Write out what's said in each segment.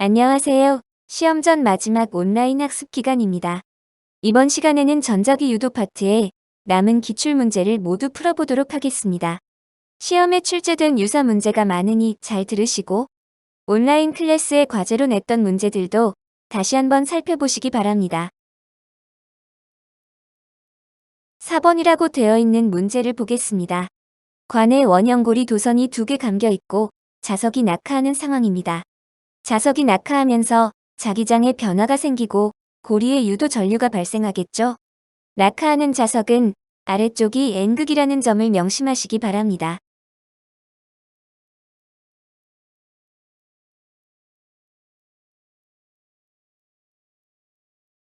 안녕하세요. 시험 전 마지막 온라인 학습 기간입니다. 이번 시간에는 전자기 유도 파트에 남은 기출문제를 모두 풀어보도록 하겠습니다. 시험에 출제된 유사 문제가 많으니 잘 들으시고 온라인 클래스에 과제로 냈던 문제들도 다시 한번 살펴보시기 바랍니다. 4번이라고 되어 있는 문제를 보겠습니다. 관에 원형고리 도선이 2개 감겨 있고 자석이 낙하하는 상황입니다. 자석이 낙하하면서 자기장에 변화가 생기고 고리에 유도 전류가 발생하겠죠? 낙하하는 자석은 아래쪽이 N극이라는 점을 명심하시기 바랍니다.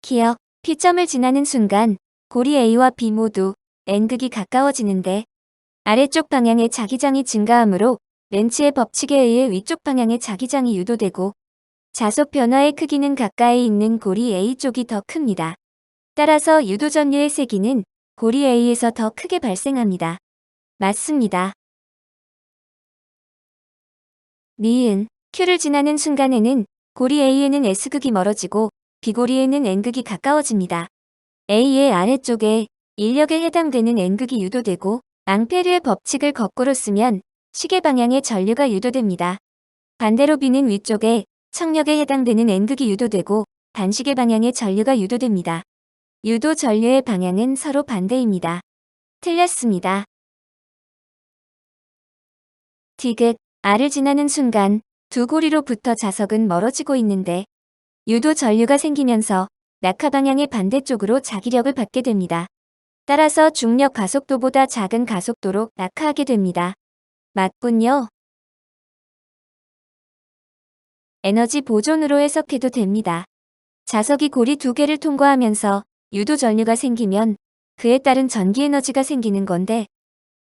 기억, P점을 지나는 순간 고리 A와 B 모두 N극이 가까워지는데 아래쪽 방향의 자기장이 증가하므로 렌츠의 법칙에 의해 위쪽 방향의 자기장이 유도되고 자속 변화의 크기는 가까이 있는 고리 A 쪽이 더 큽니다. 따라서 유도 전류의 세기는 고리 A에서 더 크게 발생합니다. 맞습니다. 니은, Q를 지나는 순간에는 고리 A에는 S극이 멀어지고 B고리에는 N극이 가까워집니다. A의 아래쪽에 인력에 해당되는 N극이 유도되고 앙페르의 법칙을 거꾸로 쓰면 시계 방향의 전류가 유도됩니다. 반대로 B는 위쪽에 청력에 해당되는 N극이 유도되고 반시계 방향의 전류가 유도됩니다. 유도 전류의 방향은 서로 반대입니다. 틀렸습니다. D극, R을 지나는 순간 두 고리로부터 자석은 멀어지고 있는데 유도 전류가 생기면서 낙하 방향의 반대쪽으로 자기력을 받게 됩니다. 따라서 중력 가속도보다 작은 가속도로 낙하하게 됩니다. 맞군요. 에너지 보존으로 해석해도 됩니다. 자석이 고리 2개를 통과하면서 유도 전류가 생기면 그에 따른 전기 에너지가 생기는 건데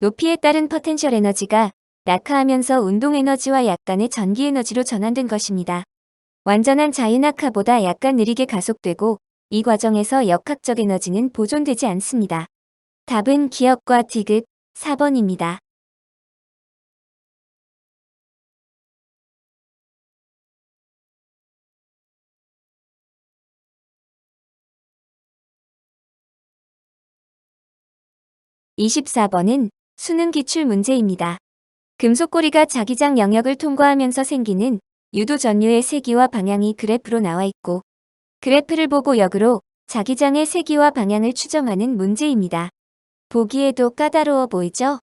높이에 따른 포텐셜 에너지가 낙하하면서 운동 에너지와 약간의 전기 에너지로 전환된 것입니다. 완전한 자유낙하보다 약간 느리게 가속되고 이 과정에서 역학적 에너지는 보존되지 않습니다. 답은 기억과 D극 4번입니다. 24번은 수능 기출 문제입니다. 금속고리가 자기장 영역을 통과하면서 생기는 유도 전류의 세기와 방향이 그래프로 나와 있고 그래프를 보고 역으로 자기장의 세기와 방향을 추정하는 문제입니다. 보기에도 까다로워 보이죠?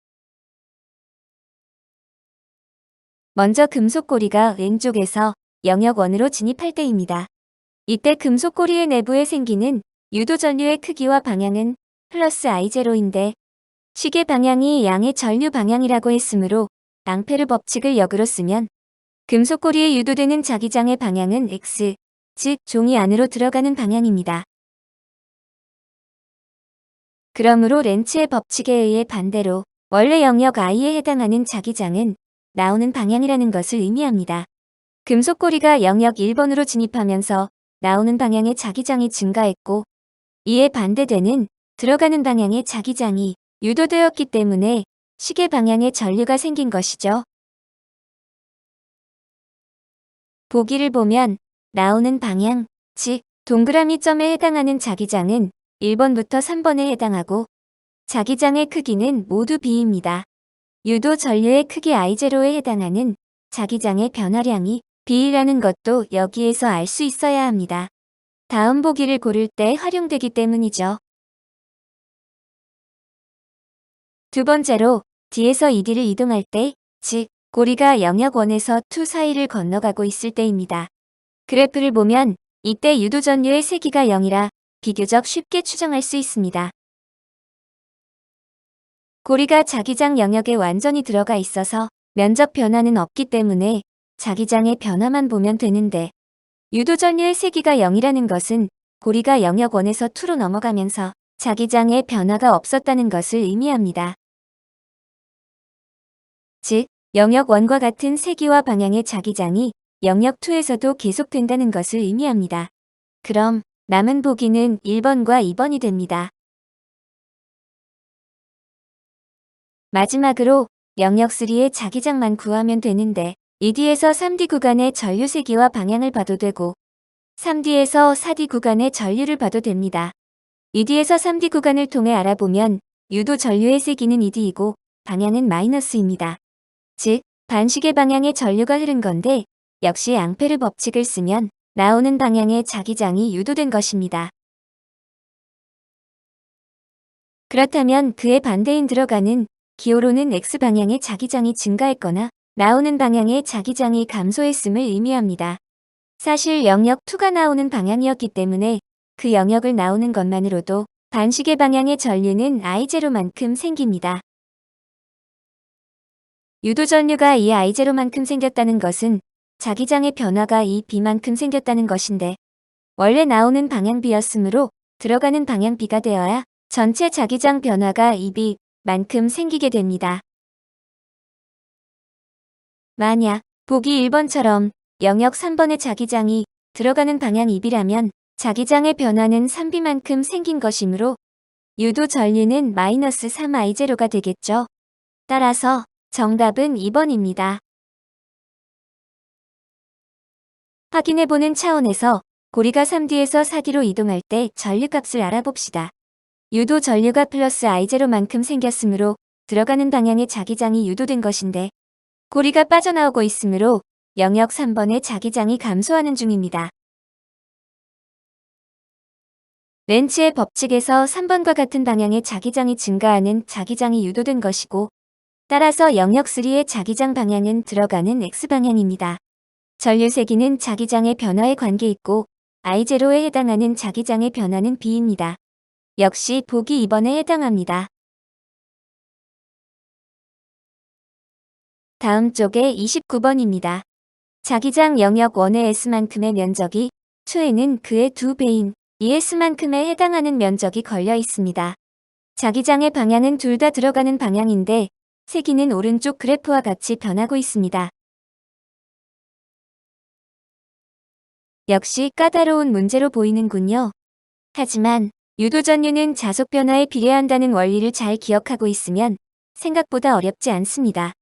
먼저 금속고리가 왼쪽에서 영역 1으로 진입할 때입니다. 이때 금속고리의 내부에 생기는 유도 전류의 크기와 방향은 플러스 I0인데 시계 방향이 양의 전류 방향이라고 했으므로 앙페르 법칙을 역으로 쓰면 금속고리에 유도되는 자기장의 방향은 X, 즉 종이 안으로 들어가는 방향입니다. 그러므로 렌츠의 법칙에 의해 반대로 원래 영역 I에 해당하는 자기장은 나오는 방향이라는 것을 의미합니다. 금속고리가 영역 1번으로 진입하면서 나오는 방향의 자기장이 증가했고 이에 반대되는 들어가는 방향의 자기장이 유도되었기 때문에 시계 방향에 전류가 생긴 것이죠. 보기를 보면 나오는 방향, 즉 동그라미 점에 해당하는 자기장은 1번부터 3번에 해당하고 자기장의 크기는 모두 B입니다. 유도 전류의 크기 I0에 해당하는 자기장의 변화량이 B라는 것도 여기에서 알 수 있어야 합니다. 다음 보기를 고를 때 활용되기 때문이죠. 두 번째로 D에서 ED를 이동할 때, 즉 고리가 영역 1에서 2 사이를 건너가고 있을 때입니다. 그래프를 보면 이때 유도 전류의 세기가 0이라 비교적 쉽게 추정할 수 있습니다. 고리가 자기장 영역에 완전히 들어가 있어서 면적 변화는 없기 때문에 자기장의 변화만 보면 되는데 유도 전류의 세기가 0이라는 것은 고리가 영역 1에서 2로 넘어가면서 자기장의 변화가 없었다는 것을 의미합니다. 즉, 영역 1과 같은 세기와 방향의 자기장이 영역 2에서도 계속된다는 것을 의미합니다. 그럼 남은 보기는 1번과 2번이 됩니다. 마지막으로 영역 3의 자기장만 구하면 되는데 2D에서 3D 구간의 전류 세기와 방향을 봐도 되고 3D에서 4D 구간의 전류를 봐도 됩니다. 2D에서 3D 구간을 통해 알아보면 유도 전류의 세기는 2D이고 방향은 마이너스입니다. 즉, 반시계 방향의 전류가 흐른 건데 역시 앙페르 법칙을 쓰면 나오는 방향의 자기장이 유도된 것입니다. 그렇다면 그의 반대인 들어가는 기호로는 X방향의 자기장이 증가했거나 나오는 방향의 자기장이 감소했음을 의미합니다. 사실 영역 2가 나오는 방향이었기 때문에 그 영역을 나오는 것만으로도 반시계 방향의 전류는 I0만큼 생깁니다. 유도 전류가 이 I0만큼 생겼다는 것은 자기장의 변화가 이 B만큼 생겼다는 것인데 원래 나오는 방향 B였으므로 들어가는 방향 B가 되어야 전체 자기장 변화가 이 B만큼 생기게 됩니다. 만약 보기 1번처럼 영역 3번의 자기장이 들어가는 방향 2B라면 자기장의 변화는 3B만큼 생긴 것이므로 유도 전류는 마이너스 3I0가 되겠죠. 따라서 정답은 2번입니다. 확인해보는 차원에서 고리가 3D에서 4D로 이동할 때 전류값을 알아봅시다. 유도 전류가 플러스 I0만큼 생겼으므로 들어가는 방향의 자기장이 유도된 것인데 고리가 빠져나오고 있으므로 영역 3번의 자기장이 감소하는 중입니다. 렌츠의 법칙에서 3번과 같은 방향의 자기장이 증가하는 자기장이 유도된 것이고 따라서 영역 3의 자기장 방향은 들어가는 X방향입니다. 전류 세기는 자기장의 변화에 관계있고 I0에 해당하는 자기장의 변화는 B입니다. 역시 보기 2번에 해당합니다. 다음 쪽에 29번입니다. 자기장 영역 1의 S만큼의 면적이 2에는 그의 2배인 2S만큼에 해당하는 면적이 걸려 있습니다. 자기장의 방향은 둘 다 들어가는 방향인데 세기는 오른쪽 그래프와 같이 변하고 있습니다. 역시 까다로운 문제로 보이는군요. 하지만 유도 전류는 자속 변화에 비례한다는 원리를 잘 기억하고 있으면 생각보다 어렵지 않습니다.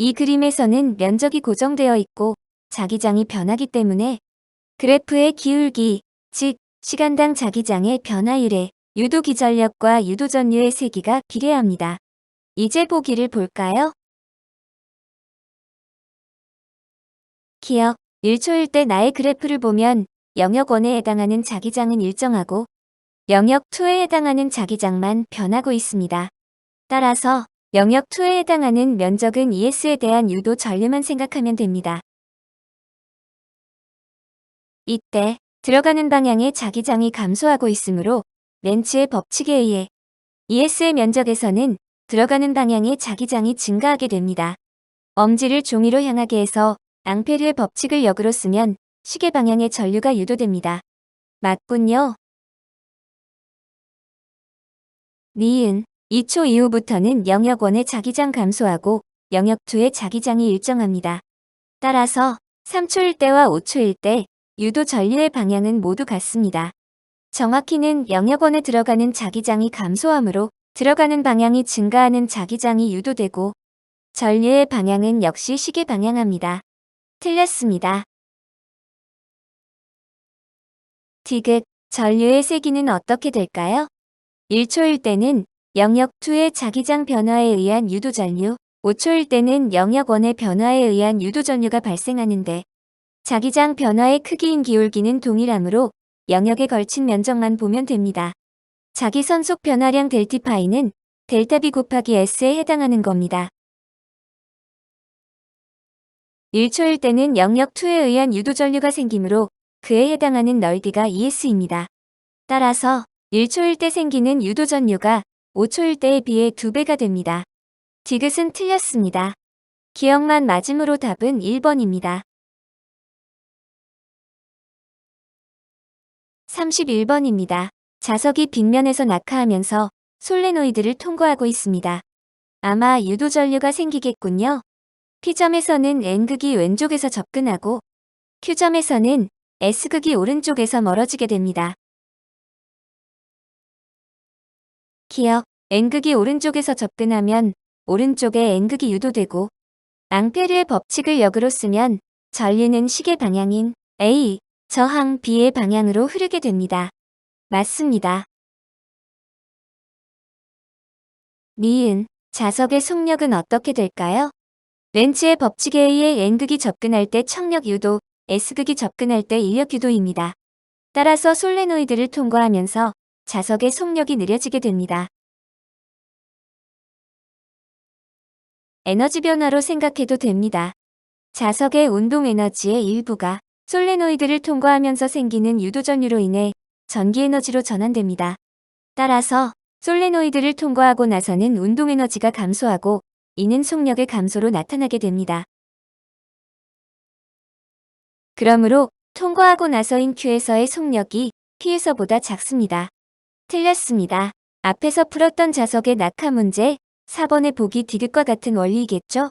이 그림에서는 면적이 고정되어 있고 자기장이 변하기 때문에 그래프의 기울기, 즉 시간당 자기장의 변화율에 유도 기전력과 유도 전류의 세기가 비례합니다. 이제 보기를 볼까요? 기억 1초일 때 나의 그래프를 보면 영역 1에 해당하는 자기장은 일정하고 영역 2에 해당하는 자기장만 변하고 있습니다. 따라서 영역 2에 해당하는 면적은 ES에 대한 유도 전류만 생각하면 됩니다. 이때 들어가는 방향의 자기장이 감소하고 있으므로 렌츠의 법칙에 의해 ES의 면적에서는 들어가는 방향의 자기장이 증가하게 됩니다. 엄지를 종이로 향하게 해서 앙페르의 법칙을 역으로 쓰면 시계 방향의 전류가 유도됩니다. 맞군요. 니은 2초 이후부터는 영역 1의 자기장 감소하고 영역 2의 자기장이 일정합니다. 따라서 3초일 때와 5초일 때 유도 전류의 방향은 모두 같습니다. 정확히는 영역 1에 들어가는 자기장이 감소하므로 들어가는 방향이 증가하는 자기장이 유도되고 전류의 방향은 역시 시계 방향합니다. 틀렸습니다. 디귿, 전류의 세기는 어떻게 될까요? 1초일 때는 영역 2의 자기장 변화에 의한 유도 전류, 5초일 때는 영역 1의 변화에 의한 유도 전류가 발생하는데 자기장 변화의 크기인 기울기는 동일하므로 영역에 걸친 면적만 보면 됩니다. 자기 선속 변화량 ΔT파이는 ΔB 곱하기 S에 해당하는 겁니다. 1초일 때는 영역 2에 의한 유도 전류가 생기므로 그에 해당하는 넓이가 ES입니다. 따라서 1초일 때 생기는 유도 전류가 5초일 때에 비해 2배가 됩니다. 디귿은 틀렸습니다. 기억만 맞음으로 답은 1번입니다. 31번입니다. 자석이 빗면에서 낙하하면서 솔레노이드를 통과하고 있습니다. 아마 유도 전류가 생기겠군요. P점에서는 N극이 왼쪽에서 접근하고 Q점에서는 S극이 오른쪽에서 멀어지게 됩니다. 기억, N극이 오른쪽에서 접근하면 오른쪽에 N극이 유도되고 앙페르의 법칙을 역으로 쓰면 전류는 시계 방향인 A, 저항 B의 방향으로 흐르게 됩니다. 맞습니다. 니은, 자석의 속력은 어떻게 될까요? 렌츠의 법칙에 의해 N극이 접근할 때 척력 유도, S극이 접근할 때 인력 유도입니다. 따라서 솔레노이드를 통과하면서 자석의 속력이 느려지게 됩니다. 에너지 변화로 생각해도 됩니다. 자석의 운동 에너지의 일부가 솔레노이드를 통과하면서 생기는 유도전류로 인해 전기 에너지로 전환됩니다. 따라서 솔레노이드를 통과하고 나서는 운동 에너지가 감소하고 이는 속력의 감소로 나타나게 됩니다. 그러므로 통과하고 나서인 Q에서의 속력이 P에서보다 작습니다. 틀렸습니다. 앞에서 풀었던 자석의 낙하 문제 4번의 보기 D극과 같은 원리이겠죠?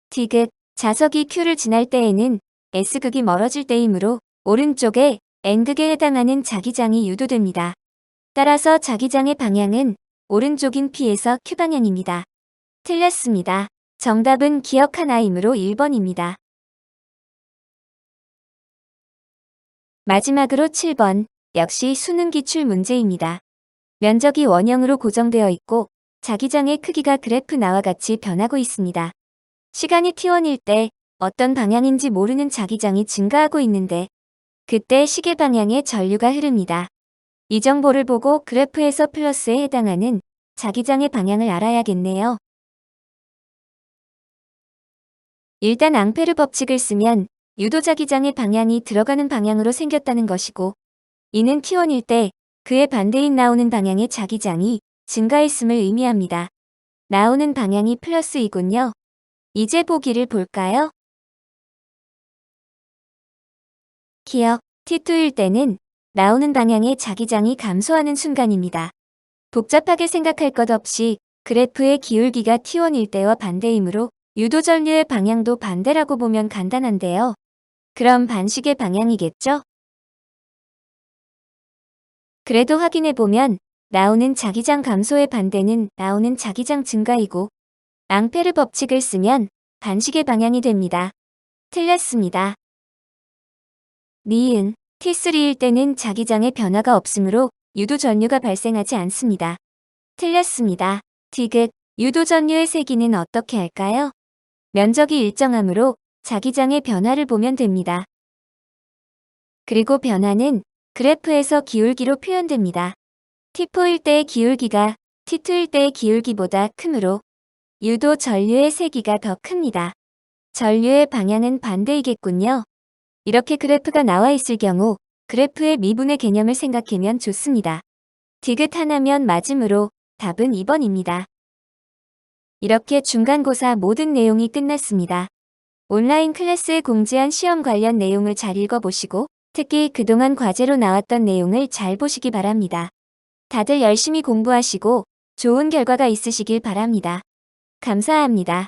D극, 자석이 Q를 지날 때에는 S극이 멀어질 때이므로 오른쪽에 N극에 해당하는 자기장이 유도됩니다. 따라서 자기장의 방향은 오른쪽인 P에서 Q 방향입니다. 틀렸습니다. 정답은 기억 하나이므로 1번입니다. 마지막으로 7번, 역시 수능 기출 문제입니다. 면적이 원형으로 고정되어 있고 자기장의 크기가 그래프 나와 같이 변하고 있습니다. 시간이 t1일 때 어떤 방향인지 모르는 자기장이 증가하고 있는데 그때 시계 방향의 전류가 흐릅니다. 이 정보를 보고 그래프에서 플러스에 해당하는 자기장의 방향을 알아야겠네요. 일단 앙페르 법칙을 쓰면 유도자기장의 방향이 들어가는 방향으로 생겼다는 것이고 이는 t1일 때 그의 반대인 나오는 방향의 자기장이 증가했음을 의미합니다. 나오는 방향이 플러스이군요. 이제 보기를 볼까요? 기억, t2일 때는 나오는 방향의 자기장이 감소하는 순간입니다. 복잡하게 생각할 것 없이 그래프의 기울기가 t1일 때와 반대이므로 유도전류의 방향도 반대라고 보면 간단한데요. 그럼 반시계 방향이겠죠? 그래도 확인해보면 나오는 자기장 감소의 반대는 나오는 자기장 증가이고 앙페르 법칙을 쓰면 반시계 방향이 됩니다. 틀렸습니다. 니은, T3일 때는 자기장의 변화가 없으므로 유도전류가 발생하지 않습니다. 틀렸습니다. D극, 유도전류의 세기는 어떻게 할까요? 면적이 일정하므로 자기장의 변화를 보면 됩니다. 그리고 변화는 그래프에서 기울기로 표현됩니다. T4일 때의 기울기가 T2일 때의 기울기보다 크므로 유도 전류의 세기가 더 큽니다. 전류의 방향은 반대이겠군요. 이렇게 그래프가 나와 있을 경우 그래프의 미분의 개념을 생각하면 좋습니다. 디귿 하나면 맞으므로 답은 2번입니다. 이렇게 중간고사 모든 내용이 끝났습니다. 온라인 클래스에 공지한 시험 관련 내용을 잘 읽어보시고 특히 그동안 과제로 나왔던 내용을 잘 보시기 바랍니다. 다들 열심히 공부하시고 좋은 결과가 있으시길 바랍니다. 감사합니다.